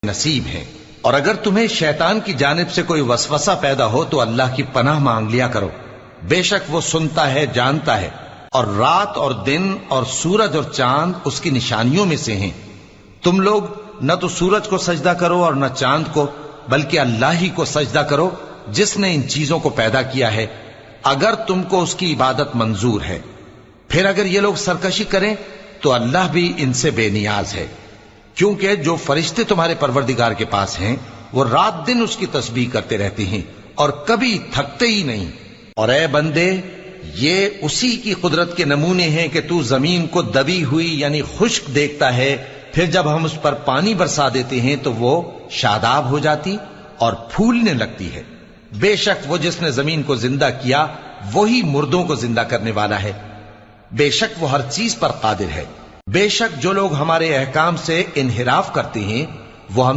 नसीब हैं। और अगर तुम्हें शैतान की जानिब से कोई वसवसा पैदा हो तो अल्लाह की पनाह मांग लिया करो, बेशक वो सुनता है, जानता है। और रात और दिन और सूरज और चांद उसकी निशानियों में से हैं। तुम लोग न तो सूरज को सजदा करो और न चांद को, बल्कि अल्लाह ही को सजदा करो जिसने इन चीजों को पैदा किया है, अगर तुमको उसकी इबादत मंजूर है। फिर अगर ये लोग सरकशी करें तो अल्लाह भी इनसे बेनियाज है, क्योंकि जो फरिश्ते तुम्हारे परवरदिगार के पास हैं वो रात दिन उसकी तस्बीह करते रहते हैं और कभी थकते ही नहीं। और ए बंदे, ये उसी की कुदरत के नमूने हैं कि तू जमीन को दबी हुई यानी खुश्क देखता है, फिर जब हम उस पर पानी बरसा देते हैं तो वो शादाब हो जाती और फूलने लगती है। बेशक वो जिसने जमीन को जिंदा किया वही मुर्दों को जिंदा करने वाला है। बेशक वो हर चीज पर कादिर है। बेशक जो लोग हमारे अहकाम से इन्हिराफ करते हैं वो हम